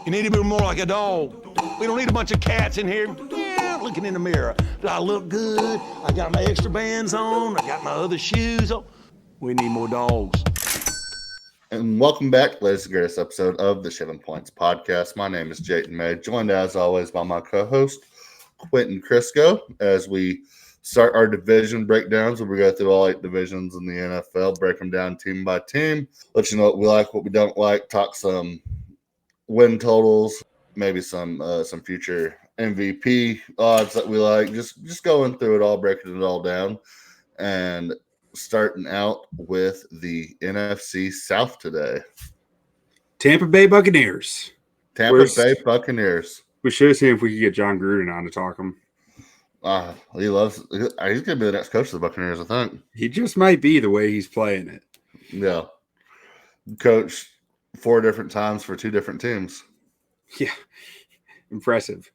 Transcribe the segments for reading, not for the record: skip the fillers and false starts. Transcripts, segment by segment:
You need to be more like a dog. We don't need a bunch of cats in here looking in the mirror. Do I look good? I got my extra bands on. I got my other shoes on. We need more dogs. And welcome back to the latest and greatest episode of the 7 Points Podcast. My name is Jayton May, joined as always by my co-host, Quentin Crisco, as we start our division breakdowns, where we go through all 8 divisions in the NFL, break them down team by team, let you know what we like, what we don't like, talk some win totals, maybe some future MVP odds that we like, just going through it all, breaking it all down, and starting out with the NFC South today. Tampa Bay Buccaneers. Bay Buccaneers. We should have seen if we could get John Gruden on to talk him. He's going to be the next coach of the Buccaneers, I think. He just might be the way he's playing it. Yeah. Coached 4 different times for 2 different teams. Yeah. Impressive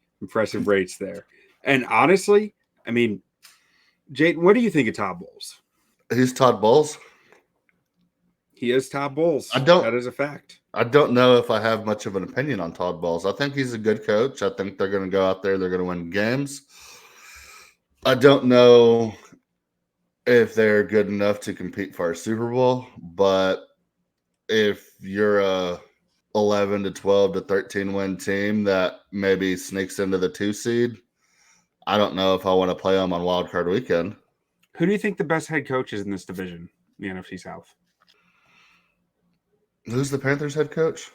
rates there. And honestly, I mean, Jayden, what do you think of Todd Bowles? He's Todd Bowles. He is Todd Bowles. That is a fact. I don't know if I have much of an opinion on Todd Bowles. I think he's a good coach. I think they're going to go out there. They're going to win games. I don't know if they're good enough to compete for a Super Bowl, but if you're a 11 to 12 to 13 win team that maybe sneaks into the 2 seed, I don't know if I want to play them on Wild Card Weekend. Who do you think the best head coach is in this division, the NFC South? Who's the Panthers head coach?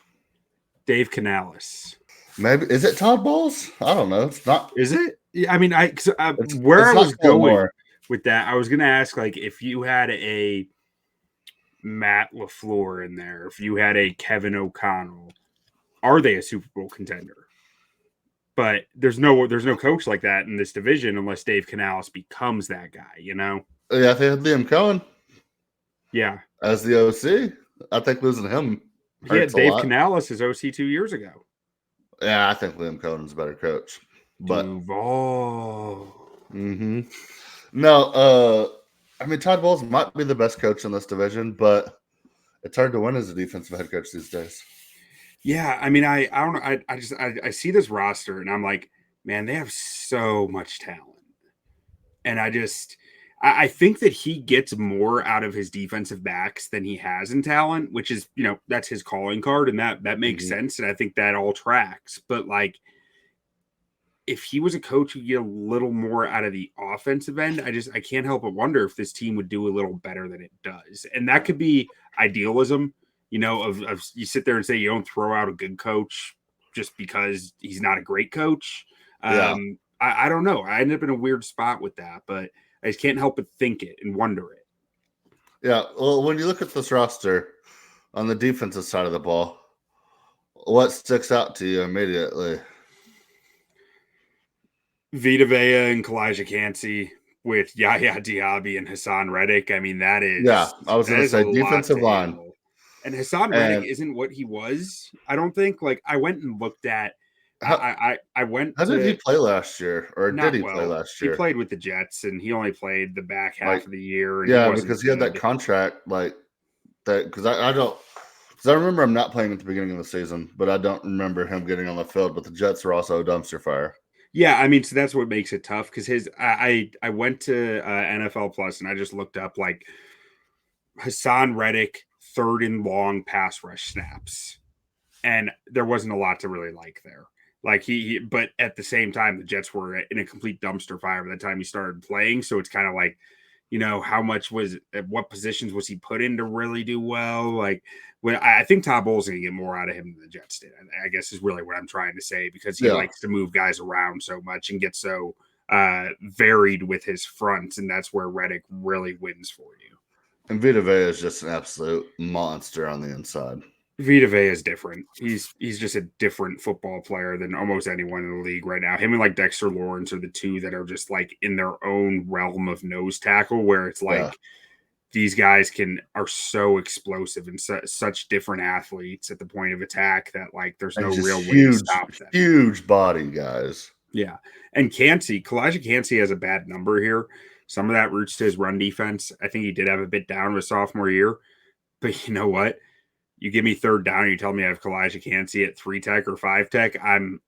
Dave Canales. Maybe. Is it Todd Bowles? I don't know. It's not. Is it? I mean, I was going with that, I was going to ask, like, if you had a Matt LaFleur in there, if you had a Kevin O'Connell, are they a Super Bowl contender? But there's no coach like that in this division unless Dave Canales becomes that guy, you know? Yeah, they had Liam Cohen. Yeah. As the OC. I think losing him hurts Dave a lot. Canales is OC 2 years ago. Yeah, I think Liam Cohen's a better coach. But Duval. Mm-hmm. No, I mean, Todd Bowles might be the best coach in this division, but it's hard to win as a defensive head coach these days. Yeah, I mean, I don't know. I see this roster and I'm like, man, they have so much talent. And I think that he gets more out of his defensive backs than he has in talent, which is, that's his calling card, and that makes sense. And I think that all tracks. But like, if he was a coach who get a little more out of the offensive end, I can't help but wonder if this team would do a little better than it does. And that could be idealism, of you sit there and say you don't throw out a good coach just because he's not a great coach. Yeah. I don't know. I ended up in a weird spot with that, but I just can't help but think it and wonder it. Yeah. Well, when you look at this roster on the defensive side of the ball, what sticks out to you immediately? Vita Vea and Calijah Kancey with Yaya Diaby and Hassan Reddick. I mean, that is... Yeah, I was going to say defensive line. Handle. And Hassan Reddick isn't what he was, I don't think. Like, I went and looked at... How did he play last year? Or did he play last year? He played with the Jets, and he only played the back half of the year. And yeah, because he had that contract, like, that... Because I remember him not playing at the beginning of the season, but I don't remember him getting on the field. But the Jets are also a dumpster fire. Yeah, I mean, so that's what makes it tough because I went to NFL Plus and I just looked up like Hassan Reddick 3rd and long pass rush snaps, and there wasn't a lot to really like there. Like but at the same time, the Jets were in a complete dumpster fire by the time he started playing. So it's kind of like, how much what positions was he put in to really do well? Like, when I think Todd Bowles is going to get more out of him than the Jets did, I guess is really what I'm trying to say, because he likes to move guys around so much and get so varied with his fronts, and that's where Reddick really wins for you. And Vita Vea is just an absolute monster on the inside. Vita Vea is different. He's just a different football player than almost anyone in the league right now. Him and like Dexter Lawrence are the two that are just like in their own realm of nose tackle, where it's like these guys are so explosive and such different athletes at the point of attack that like there's no real way to stop them. Huge body guys. Yeah. And Calijah Kancey has a bad number here. Some of that roots to his run defense. I think he did have a bit down with sophomore year, but you know what? You give me third down, and you tell me I have Calijah Kancey at 3-tech or 5-tech. I'm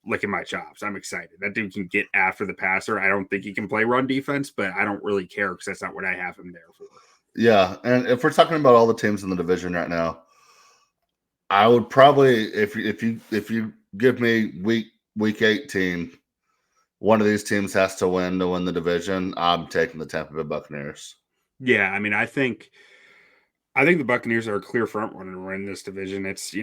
licking my chops. I'm excited. That dude can get after the passer. I don't think he can play run defense, but I don't really care because that's not what I have him there for. Yeah, and if we're talking about all the teams in the division right now, I would probably if you give me week 18, one of these teams has to win the division. I'm taking the Tampa Bay Buccaneers. Yeah, I mean, I think the Buccaneers are a clear front runner to win this division. It's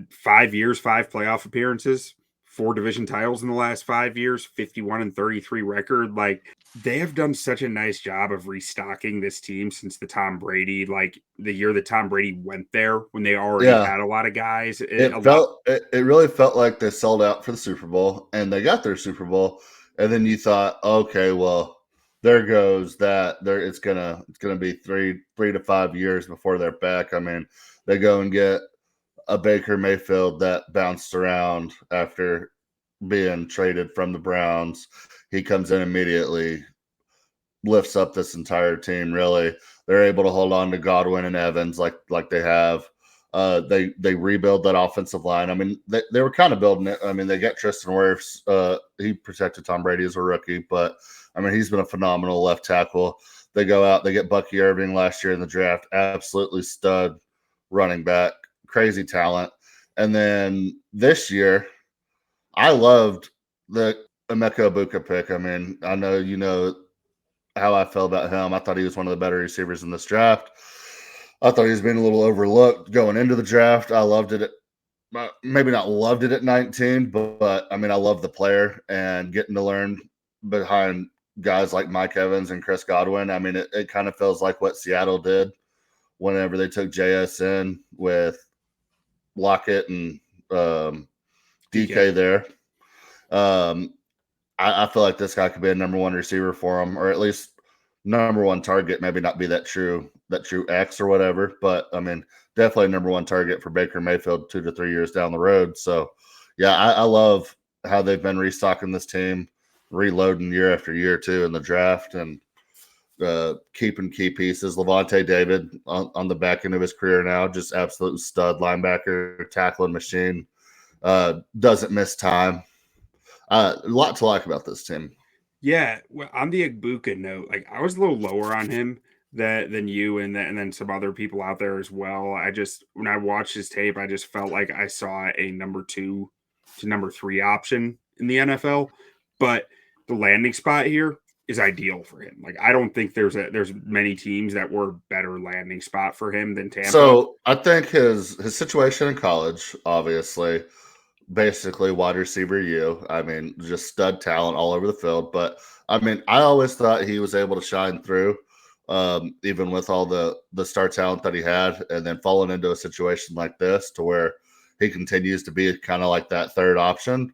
5 years, 5 playoff appearances, 4 division titles in the last 5 years, 51-33 record. Like, they have done such a nice job of restocking this team since the Tom Brady, like the year that Tom Brady went there when they already had a lot of guys. It really felt like they sold out for the Super Bowl and they got their Super Bowl. And then you thought, okay, well, there goes that. It's gonna be 3 to 5 years before they're back. I mean, they go and get a Baker Mayfield that bounced around after being traded from the Browns. He comes in immediately, lifts up this entire team. Really, they're able to hold on to Godwin and Evans like they have. They rebuild that offensive line. I mean, they were kind of building it. I mean, they got Tristan Wirfs. He protected Tom Brady as a rookie, but I mean, he's been a phenomenal left tackle. They go out, they get Bucky Irving last year in the draft, absolutely stud running back, crazy talent. And then this year, I loved the Emeka Egbuka pick. I mean, I know you know how I felt about him. I thought he was one of the better receivers in this draft. I thought he was being a little overlooked going into the draft. I loved it. Maybe not loved it at 19, but I mean, I love the player and getting to learn behind guys like Mike Evans and Chris Godwin. I mean, it kind of feels like what Seattle did whenever they took JS in with Lockett and DK there. I feel like this guy could be a number 1 receiver for him, or at least number 1 target. Maybe not be that true X or whatever, but I mean, definitely number 1 target for Baker Mayfield 2 to 3 years down the road. So, yeah, I love how they've been restocking this team, reloading year after year too in the draft, and keeping key pieces. Levante David on the back end of his career now, just absolute stud linebacker, tackling machine. Doesn't miss time. A lot to like about this team. Yeah, well, on the Egbuka note, like I was a little lower on him than you and then some other people out there as well. When I watched his tape, I just felt like I saw a number 2 to number 3 option in the NFL. But the landing spot here is ideal for him. Like I don't think there's many teams that were better landing spot for him than Tampa. So I think his situation in college, obviously, basically wide receiver U. I mean, just stud talent all over the field. But I mean, I always thought he was able to shine through, even with all the star talent that he had, and then falling into a situation like this to where he continues to be kind of like that third option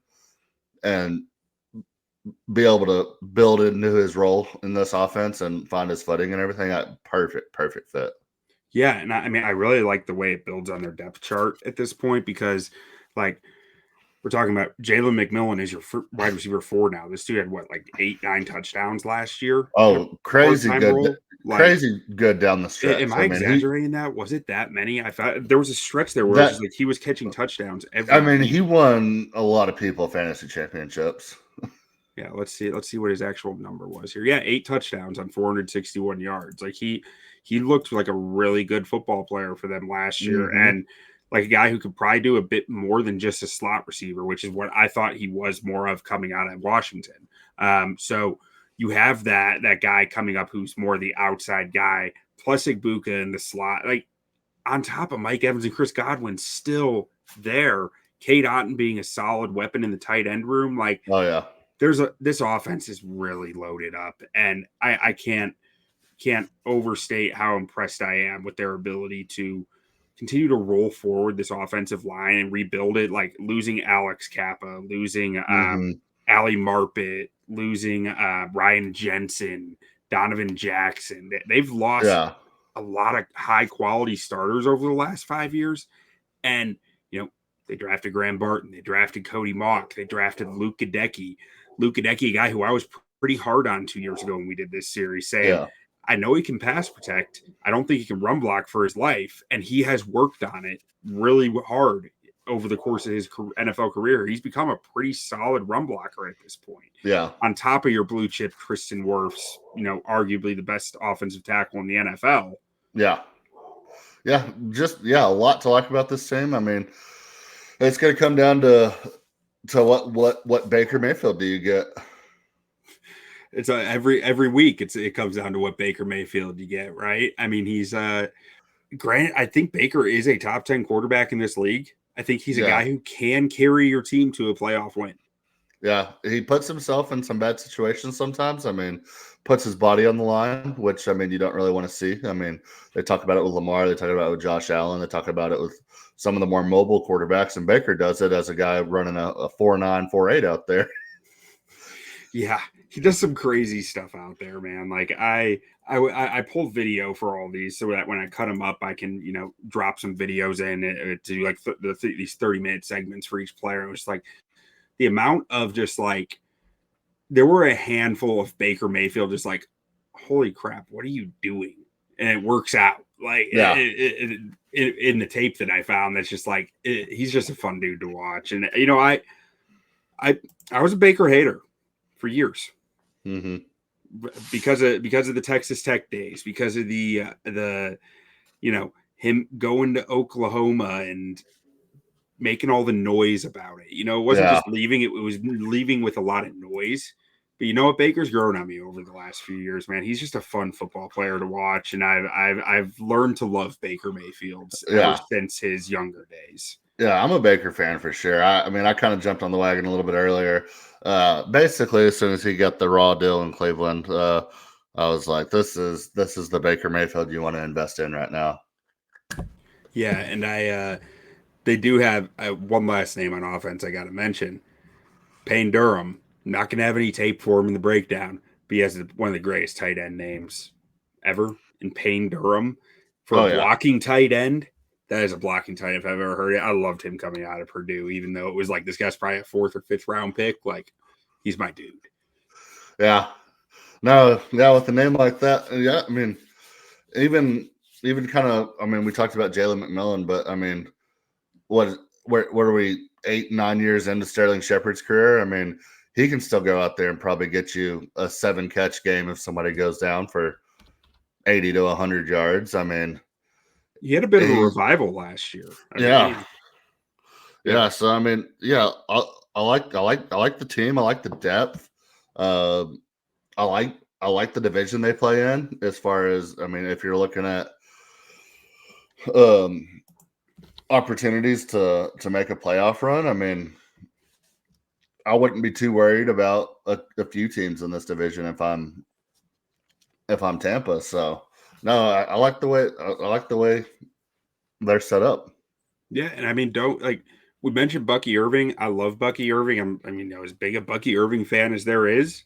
and be able to build into his role in this offense and find his footing and everything. Perfect fit. Yeah, and I mean, I really like the way it builds on their depth chart at this point because, like, we're talking about Jalen McMillan is your wide receiver 4 now. This dude had like 8-9 touchdowns last year. Oh, crazy good. Crazy good down the stretch. Am I exaggerating that? Was it that many? I thought there was a stretch there where it was just like he was catching touchdowns every week. He won a lot of people fantasy championships. Yeah, let's see what his actual number was here. Yeah, 8 touchdowns on 461 yards. Like he looked like a really good football player for them last year, and like a guy who could probably do a bit more than just a slot receiver, which is what I thought he was more of coming out of Washington. So you have that guy coming up who's more the outside guy, plus Egbuka in the slot, like on top of Mike Evans and Chris Godwin still there. Cade Otton being a solid weapon in the tight end room, like this offense is really loaded up, and I can't overstate how impressed I am with their ability to continue to roll forward this offensive line and rebuild it. Like losing Alex Kappa, losing Ali Marpet, losing Ryan Jensen, Donovan Jackson. They've lost a lot of high quality starters over the last 5 years, and they drafted Graham Barton, they drafted Cody Mock, they drafted Luke Gadecki, a guy who I was pretty hard on 2 years ago when we did this series, saying I know he can pass protect. I don't think he can run block for his life, and he has worked on it really hard over the course of his NFL career. He's become a pretty solid run blocker at this point. Yeah. On top of your blue chip Tristan Wirfs, arguably the best offensive tackle in the NFL. Yeah. Yeah. A lot to like about this team. I mean, it's going to come down to what Baker Mayfield do you get? It's every week. It comes down to what Baker Mayfield you get, right? I mean, he's granted. I think Baker is a top 10 quarterback in this league. I think he's a guy who can carry your team to a playoff win. Yeah, he puts himself in some bad situations sometimes. I mean, puts his body on the line, which, I mean, you don't really want to see. I mean, they talk about it with Lamar. They talk about it with Josh Allen. They talk about it with some of the more mobile quarterbacks, and Baker does it as a guy running a 4.9, 4.8 out there. Yeah, he does some crazy stuff out there, man. Like I pulled video for all these so that when I cut them up, I can, drop some videos in to do like these 30-minute segments for each player. It was like the amount of just like, there were a handful of Baker Mayfield just like, holy crap, what are you doing? And it works out. Like in the tape that I found, that's just like, he's just a fun dude to watch. And, I was a Baker hater for years. Mm-hmm. Because of the Texas Tech days, because of the him going to Oklahoma and making all the noise about it. It wasn't just leaving; it was leaving with a lot of noise. But you know what? Baker's grown on me over the last few years, man. He's just a fun football player to watch, and I've learned to love Baker Mayfield ever since his younger days. Yeah, I'm a Baker fan for sure. I mean, I kind of jumped on the wagon a little bit earlier. Basically, as soon as he got the raw deal in Cleveland, I was like, "This is the Baker Mayfield you want to invest in right now." Yeah, and they do have one last name on offense I got to mention, Payne Durham. I'm not going to have any tape for him in the breakdown, but he has one of the greatest tight end names ever in Payne Durham for a blocking tight end. That is a blocking tight end if I've ever heard it. I loved him coming out of Purdue, even though it was like this guy's probably a 4th or 5th round pick. Like, he's my dude. Yeah. No, yeah, with a name like that, yeah, I mean, even kind of, I mean, we talked about Jalen McMillan, but I mean, where are we 8-9 years into Sterling Shepard's career? I mean, he can still go out there and probably get you a 7-catch game if somebody goes down for 80 to 100 yards. I mean, he had a bit of a revival last year. Yeah. So I mean, I like the team. I like the depth. I like the division they play in. As far as, I mean, if you're looking at opportunities to make a playoff run, I mean, I wouldn't be too worried about a few teams in this division if I'm Tampa. So no, I like the way they're set up. Yeah, and I mean, we mentioned Bucky Irving. I love Bucky Irving. I'm as big a Bucky Irving fan as there is.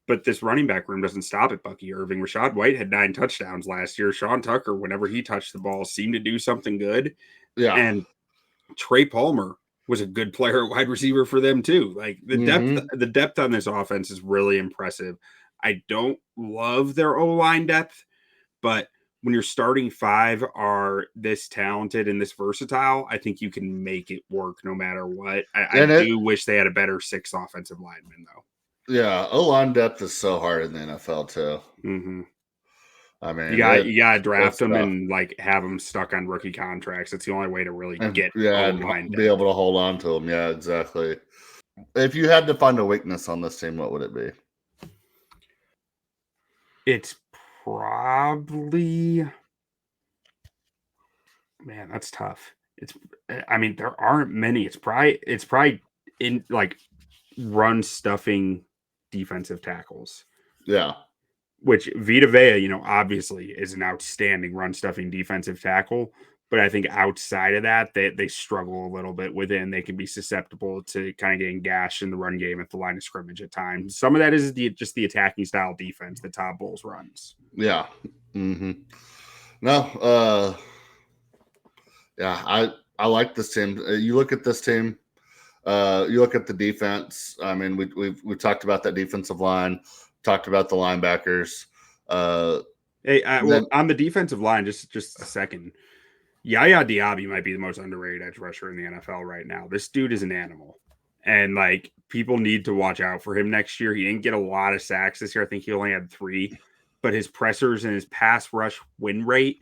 But this running back room doesn't stop at Bucky Irving. Rachaad White had 9 touchdowns last year. Sean Tucker, whenever he touched the ball, seemed to do something good. Yeah. And Trey Palmer was a good player at wide receiver for them too. Like the depth on this offense is really impressive. I don't love their O-line depth, but when your starting 5 are this talented and this versatile, I think you can make it work no matter what. I do wish they had a better 6 offensive linemen though. Yeah, O-line depth is so hard in the NFL too. Mm-hmm. I mean, you got to draft them and like have them stuck on rookie contracts. It's the only way to really get O-line depth. Be able to hold on to them. Yeah, exactly. If you had to find a weakness on this team, what would it be? It's probably, man, that's tough. There aren't many. It's probably in like run stuffing defensive tackles. Yeah. Which Vita Vea, obviously is an outstanding run stuffing defensive tackle. But I think outside of that, they struggle a little bit within. They can be susceptible to kind of getting gashed in the run game at the line of scrimmage at times. Some of that is just the attacking style defense that Todd Bowles runs. Yeah. Mm-hmm. No. Yeah, I like this team. You look at this team. You look at the defense. I mean, we talked about that defensive line. Talked about the linebackers. Hey, on the defensive line, just a second. Yaya Diaby might be the most underrated edge rusher in the NFL right now. This dude is an animal. And like people need to watch out for him next year. He didn't get a lot of sacks this year. I think he only had 3, but his pressers and his pass rush win rate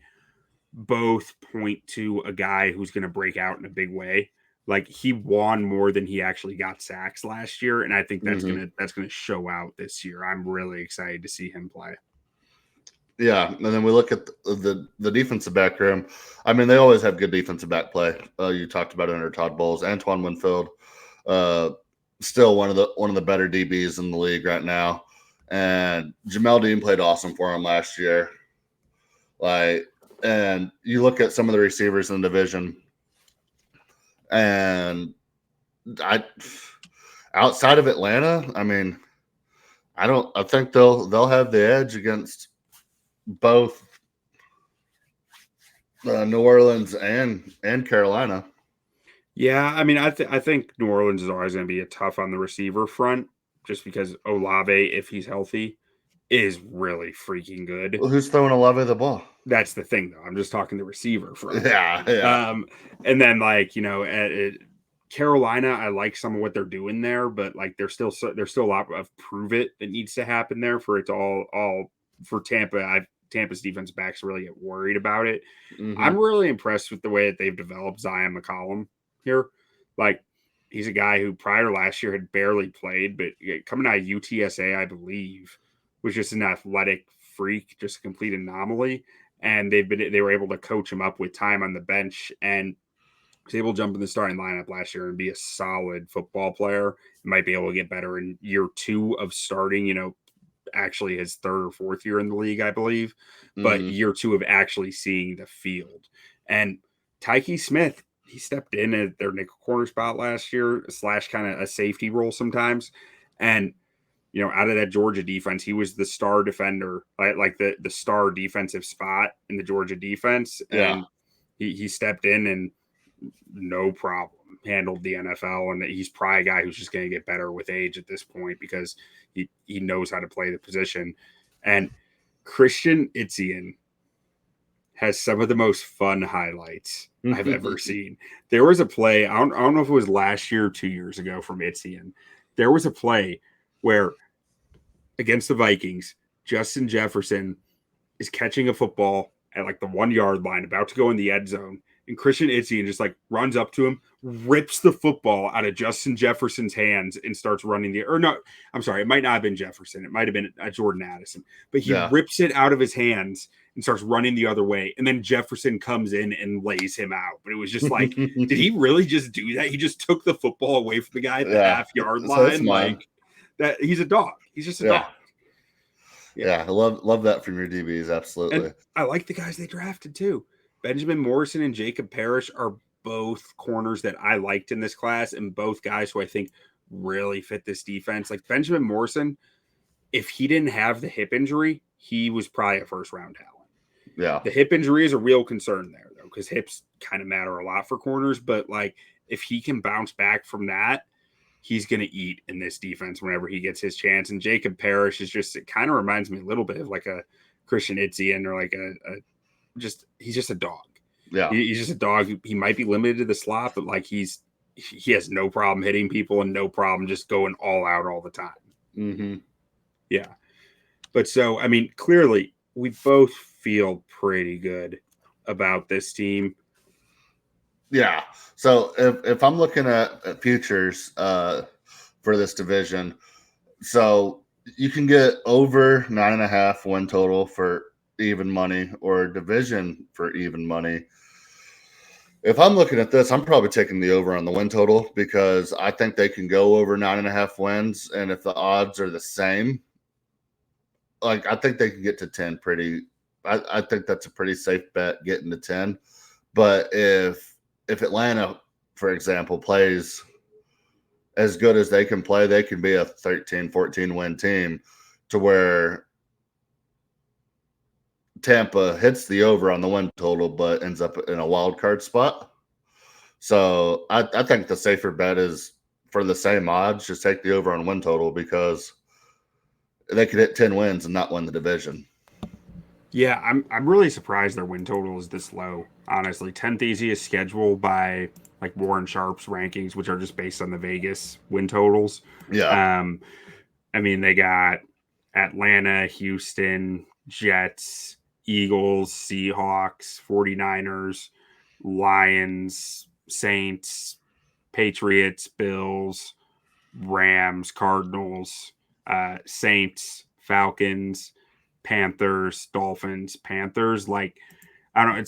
both point to a guy who's going to break out in a big way. Like he won more than he actually got sacks last year, and I think that's gonna show out this year. I'm really excited to see him play. Yeah, and then we look at the defensive back room. I mean, they always have good defensive back play. You talked about it under Todd Bowles. Antoine Winfield, still one of the better DBs in the league right now. And Jamel Dean played awesome for him last year. And you look at some of the receivers in the division, and outside of Atlanta, I mean, I think they'll have the edge against both New Orleans and Carolina. Yeah, I mean, I think New Orleans is always going to be a tough on the receiver front, just because Olave, if he's healthy, is really freaking good. Well, who's throwing Olave the ball? That's the thing, though. I'm just talking the receiver front. Yeah. And then at Carolina, I like some of what they're doing there, but like there's still a lot of prove it that needs to happen there for it to all for Tampa. Tampa's defense backs really get worried about it. Mm-hmm. I'm really impressed with the way that they've developed Zion McCollum here. Like he's a guy who prior to last year had barely played, but coming out of UTSA, I believe, was just an athletic freak, just a complete anomaly. And they were able to coach him up with time on the bench, and was able to jump in the starting lineup last year and be a solid football player. Might be able to get better in year 2 of starting, actually his 3rd or 4th year in the league, I believe, but year 2 of actually seeing the field. And Tyke Smith, he stepped in at their nickel corner spot last year, / kind of a safety role sometimes. And, out of that Georgia defense, he was the star defender, like the star defensive spot in the Georgia defense. And he stepped in and no problem handled the NFL. And he's probably a guy who's just going to get better with age at this point because he knows how to play the position. And Christian Etienne has some of the most fun highlights I've ever seen. There was a play, I don't know if it was last year or 2 years ago from Etienne. There was a play where against the Vikings, Justin Jefferson is catching a football at like the 1-yard line, about to go in the end zone. And Christian Etienne just like runs up to him, rips the football out of Justin Jefferson's hands and starts running it might not have been Jefferson. It might have been Jordan Addison, but he rips it out of his hands and starts running the other way. And then Jefferson comes in and lays him out. But it was just like, did he really just do that? He just took the football away from the guy at the half-yard line. Like that. He's a dog. He's just a dog. Yeah, I love that from your DBs. Absolutely. And I like the guys they drafted too. Benjamin Morrison and Jacob Parrish are both corners that I liked in this class, and both guys who I think really fit this defense. Like Benjamin Morrison, if he didn't have the hip injury, he was probably a first-round talent. Yeah. The hip injury is a real concern there, though, because hips kind of matter a lot for corners. But, like, if he can bounce back from that, he's going to eat in this defense whenever he gets his chance. And Jacob Parrish is just – it kind of reminds me a little bit of like a Christian Etienne or like he's just a dog. Yeah. He's just a dog. He might be limited to the slot, but like he has no problem hitting people and no problem just going all out all the time. Mm-hmm. Yeah. But so, I mean, clearly we both feel pretty good about this team. Yeah. So if I'm looking at futures for this division, so you can get over 9.5 win total for even money or division for even money. If I'm looking at this, I'm probably taking the over on the win total because I think they can go over 9.5 wins. And if the odds are the same, like I think they can get to 10 I think that's a pretty safe bet getting to 10. But if Atlanta, for example, plays as good as they can play, they can be a 13, 14 win team to where Tampa hits the over on the win total, but ends up in a wild card spot. So I think the safer bet is for the same odds, just take the over on win total because they could hit 10 wins and not win the division. Yeah, I'm really surprised their win total is this low. Honestly, 10th easiest schedule by like Warren Sharp's rankings, which are just based on the Vegas win totals. Yeah. Um, I mean, they got Atlanta, Houston, Jets, Eagles, Seahawks, 49ers, Lions, Saints, Patriots, Bills, Rams, Cardinals, Saints, Falcons, Panthers, Dolphins, Panthers. Like, I don't know.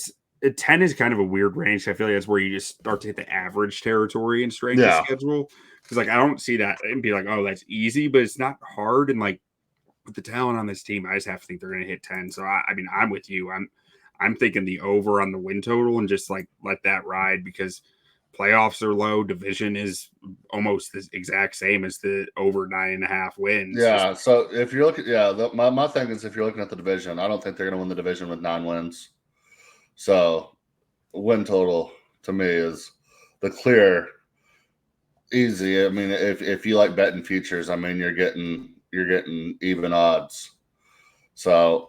10 is kind of a weird range. I feel like that's where you just start to hit the average territory in strength of schedule. Because like I don't see that and be like, oh, that's easy, but it's not hard. And like with the talent on this team, I just have to think they're going to hit 10. So I mean, I'm with you. I'm thinking the over on the win total and just like let that ride because playoffs are low. Division is almost the exact same as the over 9.5 wins. Yeah. So if you're looking, my thing is if you're looking at the division, I don't think they're going to win the division with 9 wins. So win total to me is the clear easy. I mean, if you like betting futures, I mean you're getting even odds. So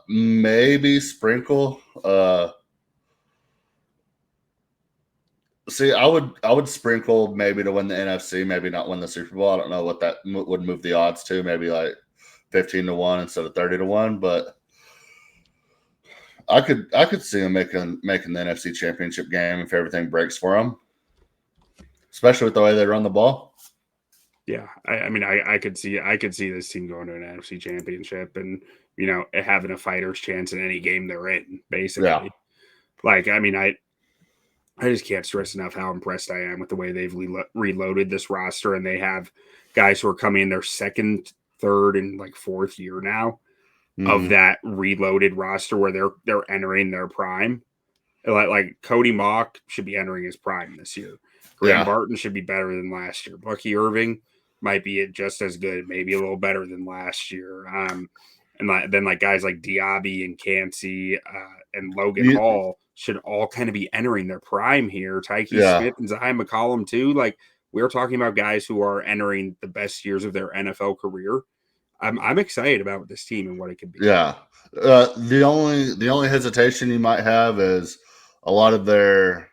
maybe sprinkle. See, I would sprinkle maybe to win the NFC, maybe not win the Super Bowl. I don't know what that would move the odds to. Maybe like 15-1 instead of 30-1, but I could see them making the NFC Championship game if everything breaks for them, especially with the way they run the ball. Yeah, I mean, I could see this team going to an NFC Championship and having a fighter's chance in any game they're in. Basically, Yeah. Like I mean, I just can't stress enough how impressed I am with the way they've reloaded this roster, and they have guys who are coming in their second, third, and like fourth year now of that reloaded roster where they're entering their prime. Like Cody Mock should be entering his prime this year. Graham Barton should be better than last year. Bucky Irving might be just as good, maybe a little better than last year. And then like guys like Diaby and Kancey and Logan Hall should all kind of be entering their prime here. Tyke Smith and Zaire McCollum too. Like we're talking about guys who are entering the best years of their NFL career. I'm excited about this team and what it could be. Yeah. The only hesitation you might have is a lot of their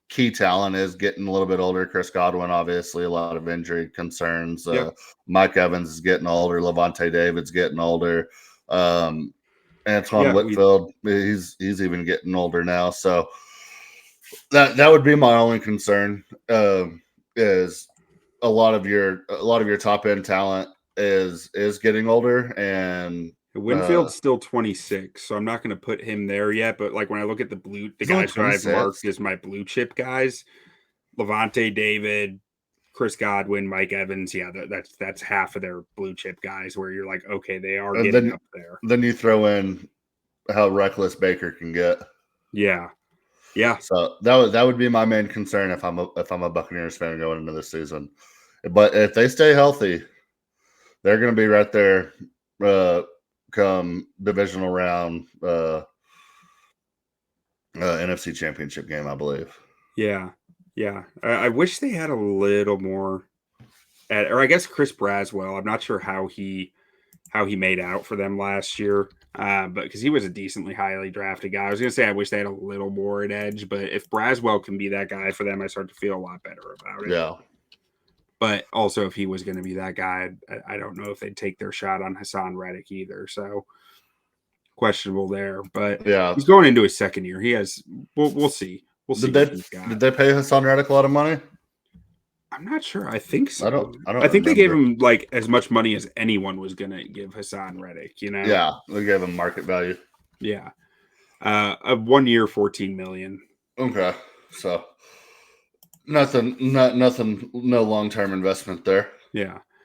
key talent is getting a little bit older. Chris Godwin, obviously, a lot of injury concerns. Mike Evans is getting older. Levante David's getting older. Antoine Winfield, he's even getting older now. So that would be my only concern. Is a lot of your top end talent is getting older, and Winfield's still 26, so I'm not going to put him there yet. But like when I look at the guys that I've marked as my blue chip guys, Levante David, Chris Godwin, Mike Evans, that's half of their blue chip guys. Where you're like, okay, they are getting up there. Then you throw in how reckless Baker can get. Yeah. So that would be my main concern if I'm a Buccaneers fan going into this season. But if they stay healthy, they're going to be right there. Come divisional round NFC Championship game, I believe. Yeah. I wish they had a little more, or I guess Chris Braswell. I'm not sure how he made out for them last year, but because he was a decently highly drafted guy. I was going to say I wish they had a little more at edge, but if Braswell can be that guy for them, I start to feel a lot better about it. Yeah. But also, if he was going to be that guy, I don't know if they'd take their shot on Hassan Reddick either. So questionable there. But he's going into his second year. He has. We'll see. We'll see. Did they pay Hassan Reddick a lot of money? I'm not sure. I think so. I don't I think they gave him like as much money as anyone was going to give Hassan Reddick. Yeah, they gave him market value. Yeah. A 1 year, $14 million. Okay, so. Nothing, no long-term investment there. Yeah.